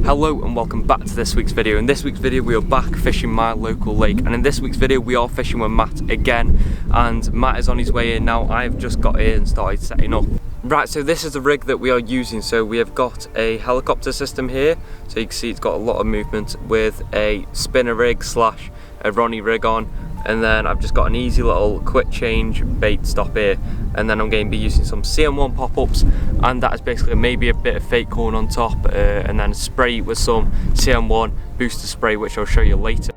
Hello and welcome back to this week's video. In this week's video we are back fishing my local lake, and in this week's video we are fishing with Matt again, and Matt is on his way in now. I've just got here and started setting up. Right, so this is the rig that we are using. So we have got a helicopter system here, so you can see it's got a lot of movement with a spinner rig slash a Ronnie rig on, and then I've just got an easy little quick change bait stop here, and then I'm going to be using some CM1 pop-ups, and that is basically maybe a bit of fake corn on top, and then a spray with some CM1 booster spray, which I'll show you later.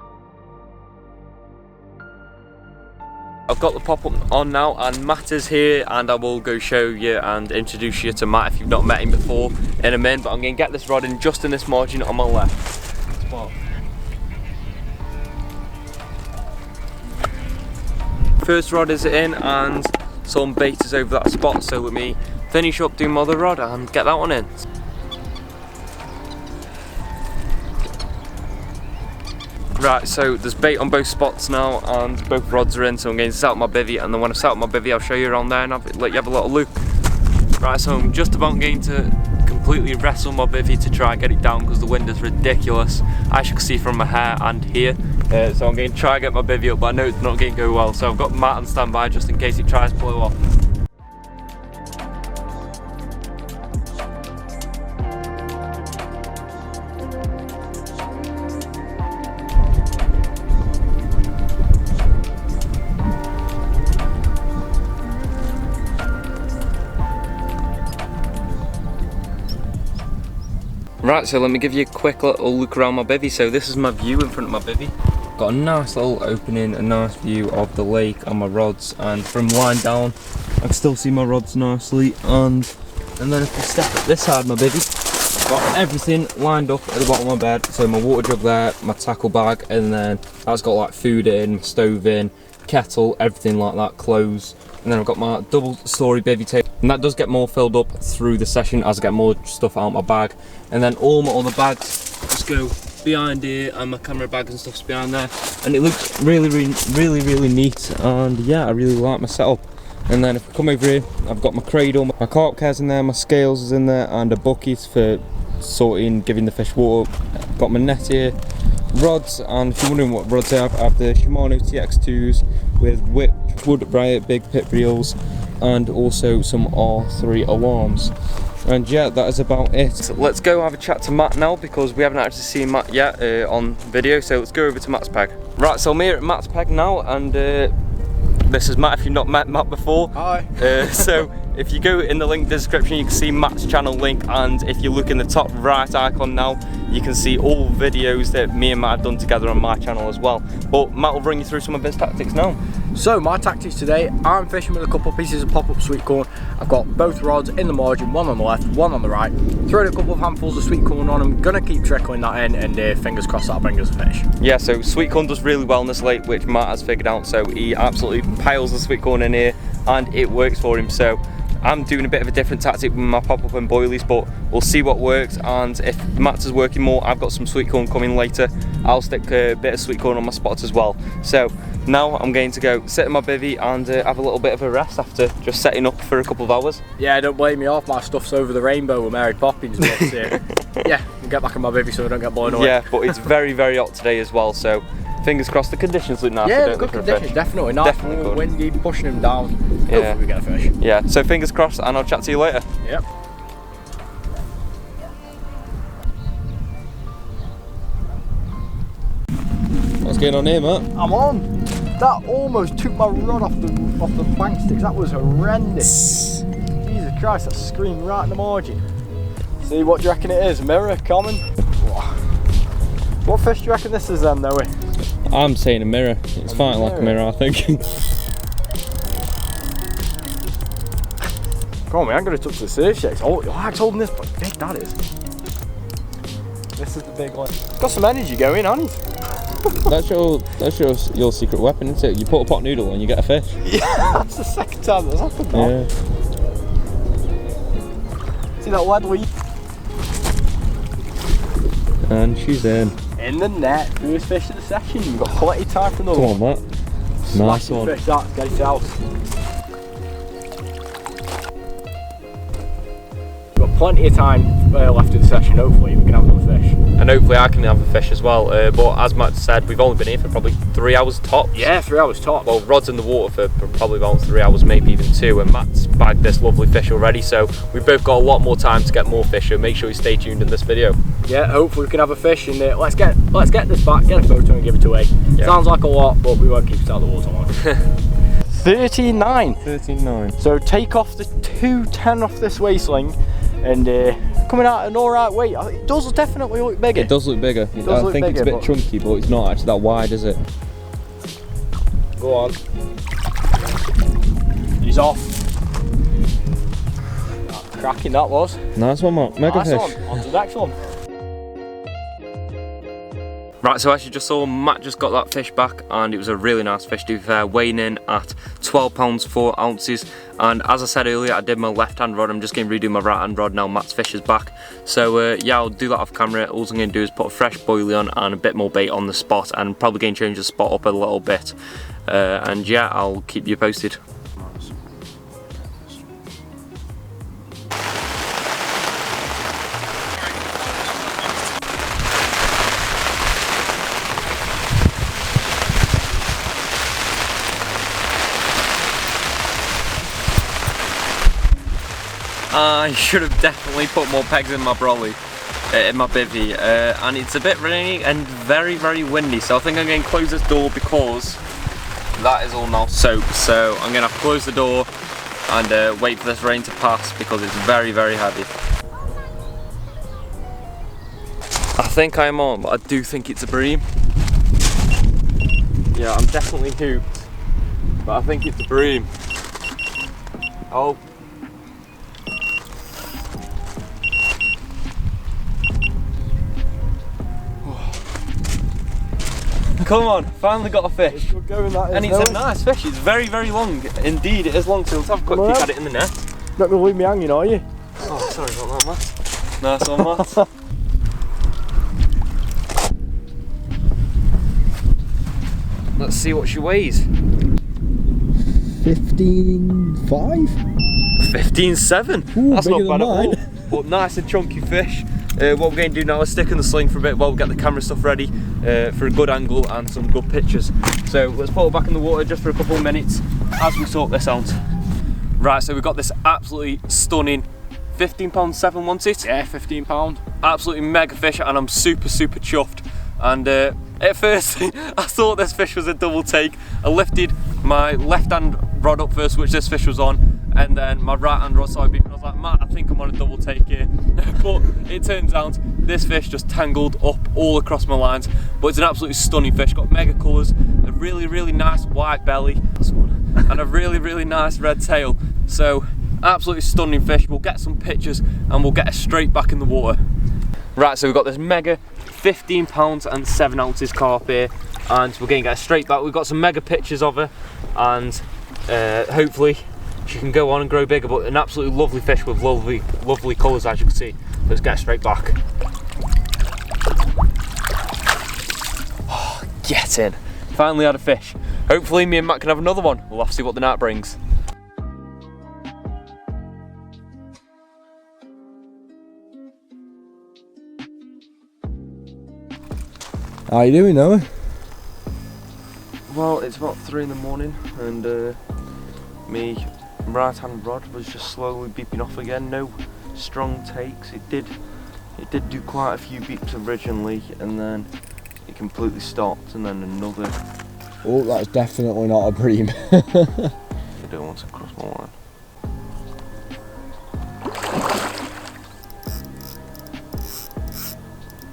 I've got the pop-up on now and Matt is here, and I will go show you and introduce you to Matt if you've not met him before in a minute, but I'm going to get this rod in just in this margin on my left spot. First rod is in and some bait is over that spot, so let me finish up doing my other rod and get that one in. Right, so there's bait on both spots now and both rods are in, so I'm going to set up my bivvy, and then when I set up my bivvy I'll show you around there and let you have a little look. Right, so I'm just about going to completely wrestle my bivvy to try and get it down because the wind is ridiculous, as you can see from my hair and here. So I'm going to try and get my bivvy up, but I know it's not going to go well, so I've got Matt on standby just in case it tries to blow off. Right, so let me give you a quick little look around my bivvy. So this is my view in front of my bivvy. Got a nice little opening, a nice view of the lake and my rods, and from lying down I can still see my rods nicely, and then if we step at this side of my bivvy, I've got everything lined up at the bottom of my bed. So my water jug there, my tackle bag, and then that's got like food in, stove in, kettle, everything like that, clothes. And then I've got my double story bivvy table, and that does get more filled up through the session as I get more stuff out of my bag. And then all my other bags just go behind here, and my camera bags and stuff's behind there, and it looks really neat, and yeah, I really like my setup. And then if we come over here, I've got my cradle, my carp cares in there, my scales is in there, and a bucket for sorting, giving the fish water. I've got my net here, rods, and if you're wondering what rods I have the Shimano TX2s with whipped wood riot big pit reels, and also some R3 alarms. And yeah, that is about it. So let's go have a chat to Matt now, because we haven't actually seen Matt yet on video, so let's go over to Matt's peg. Right, so I'm here at Matt's peg now, and this is Matt if you've not met Matt before. Hi. So if you go in the link description you can see Matt's channel link, and if you look in the top right icon now you can see all videos that me and Matt have done together on my channel as well. But Matt will bring you through some of his tactics now. So my tactics today, I'm fishing with a couple of pieces of pop-up sweet corn. I've got both rods in the margin, one on the left, one on the right. Throwing a couple of handfuls of sweet corn on. I'm gonna keep trickling that in, and fingers crossed that'll bring us a fish. Yeah, so sweet corn does really well in this lake, which Matt has figured out, so he absolutely piles the sweet corn in here and it works for him. So I'm doing a bit of a different tactic with my pop-up and boilies, but we'll see what works, and if Matt's is working more, I've got some sweet corn coming later. I'll stick a bit of sweet corn on my spots as well. So now I'm going to go sit in my bivvy and have a little bit of a rest after just setting up for a couple of hours. Yeah, don't blame me off, my stuff's over the rainbow with Mary Poppins, but yeah, I'll get back in my bivvy so I don't get blown away. Yeah, but it's very hot today as well, so fingers crossed. The conditions look nice. Yeah, good conditions, definitely. Nice, definitely warm, windy, pushing them down. Yeah. Hopefully we get a fish. Yeah, so fingers crossed, and I'll chat to you later. Yep. What's going on here, Matt? I'm on. That almost took my rod off the bank sticks. That was horrendous. Jesus Christ, that screamed right in the margin. See, what do you reckon it is? Mirror, common? What fish do you reckon this is then, Noe? I'm saying a mirror. It's fighting like a mirror, I think. Come on, man, I'm going to touch the surf shakes. Oh, I'm holding this, but big that is. This is the big one. It's got some energy going on it. That's your secret weapon, isn't it? You put a pot noodle and you get a fish. Yeah, that's the second time that's happened now. Yeah. See that lad we... And she's in. In the net, first fish of the session. We've got plenty of time for another one. Come on, Matt. Nice one. Fish that, get it out. We've got plenty of time left in the session, hopefully we can have another fish. and hopefully I can have a fish as well. But as Matt said, we've only been here for probably 3 hours tops. Yeah, 3 hours tops. Well, Rod's in the water for probably about 3 hours, maybe even 2, and Matt's bagged this lovely fish already, so we've both got a lot more time to get more fish, so make sure you stay tuned in this video. Yeah, hopefully we can have a fish, and let's get this back, get a photo and give it away. Yeah. Sounds like a lot, but we won't keep it out of the water long. 13.9. 13.9. So take off the 210 off this weigh sling, and coming out at an alright weight. It does definitely look bigger. It does look bigger. I think it's a bit chunky, but it's not actually that wide, is it? Go on. He's off. Cracking that was. Nice one, Matt. Mega nice fish. One. On to the next one. Right, so as you just saw, Matt just got that fish back, and it was a really nice fish, to be fair, weighing in at 12 pounds 4 ounces. And as I said earlier, I did my left hand rod. I'm just going to redo my right hand rod now. Matt's fish is back, so yeah, I'll do that off camera. All I'm going to do is put a fresh boilie on and a bit more bait on the spot, and probably going to change the spot up a little bit, and yeah, I'll keep you posted. I should have definitely put more pegs in my brolly, in my bivvy, and it's a bit rainy and very, very windy, so I think I'm going to close this door because that is all now soaked. So I'm going to have to close the door and wait for this rain to pass because it's very, very heavy. I think I'm on, but I do think it's a bream. Yeah, I'm definitely hooped, but I think it's a bream. Oh. Come on, finally got a fish. And it's a nice fish, it's very, very long. Indeed, it is long, so let's have a quick peek at it in the net. Not going to leave me hanging, are you? Oh, sorry about that, Matt. Nice one, Matt. Let's see what she weighs. 15.5? 15.7. That's not bad at all. But nice and chunky fish. What we're going to do now is stick in the sling for a bit while we get the camera stuff ready for a good angle and some good pictures. So let's put it back in the water just for a couple of minutes as we sort this out. Right, so we've got this absolutely stunning £15.7, wasn't it? Yeah, £15. Absolutely mega fish, and I'm super, super chuffed. And at first I thought this fish was a double take. I lifted my left hand rod up first, which this fish was on, and then my right hand rod started beeping. I was like, Matt, I think I'm on a double take here. But it turns out this fish just tangled up all across my lines. But it's an absolutely stunning fish, got mega colours, a really, really nice white belly, and a really, really nice red tail. So absolutely stunning fish. We'll get some pictures and we'll get it straight back in the water. Right, so we've got this mega 15 pounds and 7 ounces carp here, and we're going to get her straight back. We've got some mega pictures of her, and hopefully she can go on and grow bigger. But an absolutely lovely fish with lovely, lovely colours, as you can see. Let's get her straight back. Oh, get in. Finally had a fish. Hopefully me and Matt can have another one. We'll have to see what the night brings. How you doing, Noah? Well, it's about 3 in the morning, and me right hand rod was just slowly beeping off again. No strong takes. It did do quite a few beeps originally, and then it completely stopped, and then another. Oh, that's definitely not a bream. I don't want to cross my line.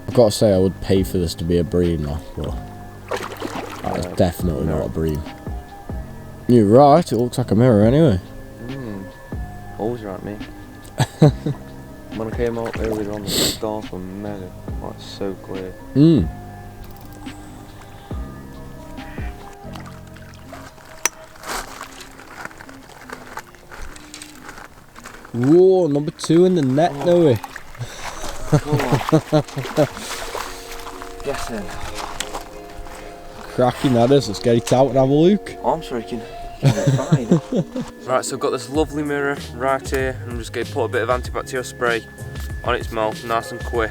I've got to say, I would pay for this to be a bream now, but that is definitely not a bream. You're right, it looks like a mirror anyway. Always right, me. When I came out earlier on, the stars were mega, like so clear. Whoa, number 2 in the net, Noah. Yes, then. Cracking that is, let's get it out and have a look. Arms freaking. Fine. Right, so I've got this lovely mirror right here. I'm just going to put a bit of antibacterial spray on its mouth, nice and quick.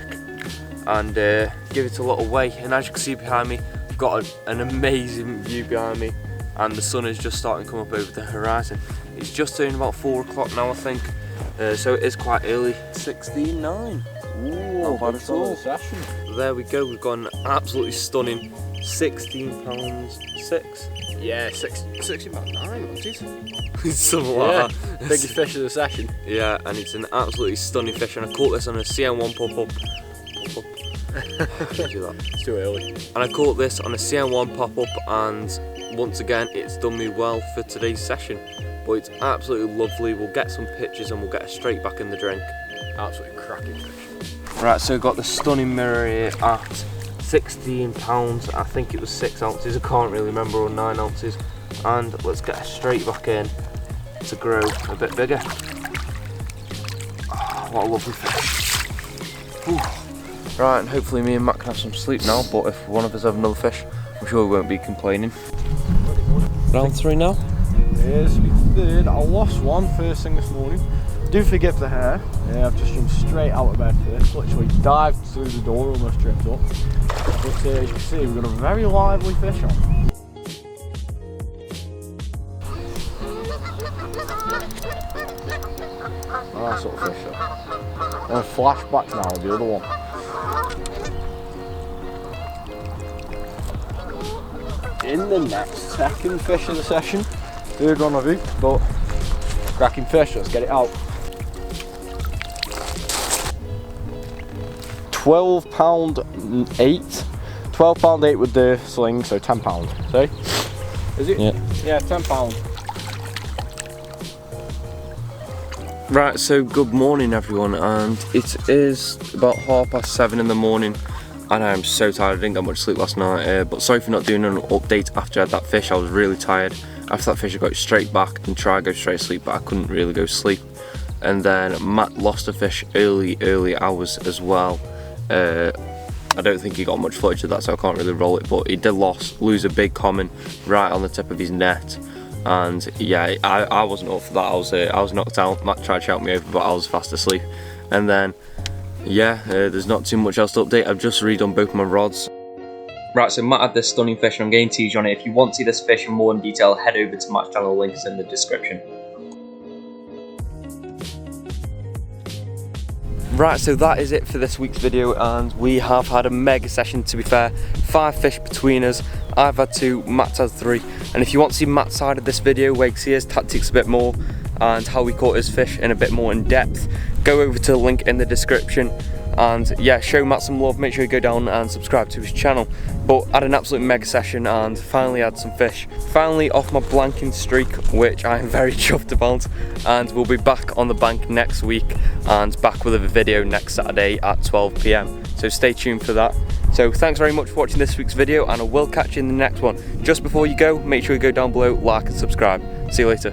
and give it a little weigh. And as you can see behind me, I've got an amazing view behind me, and the sun is just starting to come up over the horizon. It's just turning about 4 o'clock now, I think, so it is quite early. 16.9. Ooh, not bad at all. There we go, we've got an absolutely stunning 16 pounds 6. Yeah, 16 pounds 9, jeez. Something like that. Biggest fish of the session. Yeah, and it's an absolutely stunning fish, and I caught this on a CN1 pop-up. It's too early. And I caught this on a CN1 pop-up, and once again, it's done me well for today's session. But it's absolutely lovely. We'll get some pictures and we'll get it straight back in the drink. Absolutely cracking fish. Right, so got the stunning mirror here at 16 pounds. I think it was 6 ounces. I can't really remember, or 9 ounces. And let's get it straight back in to grow a bit bigger. Oh, what a lovely fish. Whew. Right, and hopefully me and Matt can have some sleep now, but if one of us have another fish, I'm sure we won't be complaining. Round 3 now? Here's my third. I lost one first thing this morning. Do forgive the hair. Yeah, I've just jumped straight out of bed for this. Literally dived through the door, almost tripped up. But as you can see, we've got a very lively fish on. Nice sort of fish though. And a flashback now of the other one. In the next, second fish of the session. Third one of it, but cracking fish, let's get it out. £12.8. £12.8 with the sling, so £10. See? Is it? Yeah. Yeah, £10. Right, so good morning everyone, and it is about 7:30 in the morning, and I am so tired. I didn't get much sleep last night, but sorry for not doing an update after I had that fish. I was really tired. After that fish I got straight back and tried to go straight to sleep, but I couldn't really go to sleep. And then Matt lost a fish early hours as well. I don't think he got much footage of that, so I can't really roll it, but he did lose a big common right on the tip of his net. And yeah, I wasn't up for that. I was knocked out. Matt tried to shout me over, but I was fast asleep. And then yeah, there's not too much else to update. I've just redone both my rods. Right, so Matt had this stunning fish and I'm going to tease you on it. If you want to see this fish in more in detail, head over to Matt's channel, link is in the description. Right, so that is it for this week's video, and we have had a mega session, to be fair. 5 fish between us. I've had 2, Matt's had 3. And if you want to see Matt's side of this video, where you can see his tactics a bit more and how we caught his fish in a bit more in depth, go over to the link in the description. And yeah, show Matt some love. Make sure you go down and subscribe to his channel. But I had an absolute mega session and finally had some fish. Finally off my blanking streak, which I am very chuffed about. And we'll be back on the bank next week and back with a video next Saturday at 12 PM. So stay tuned for that. So thanks very much for watching this week's video, and I will catch you in the next one. Just before you go, make sure you go down below, like and subscribe. See you later.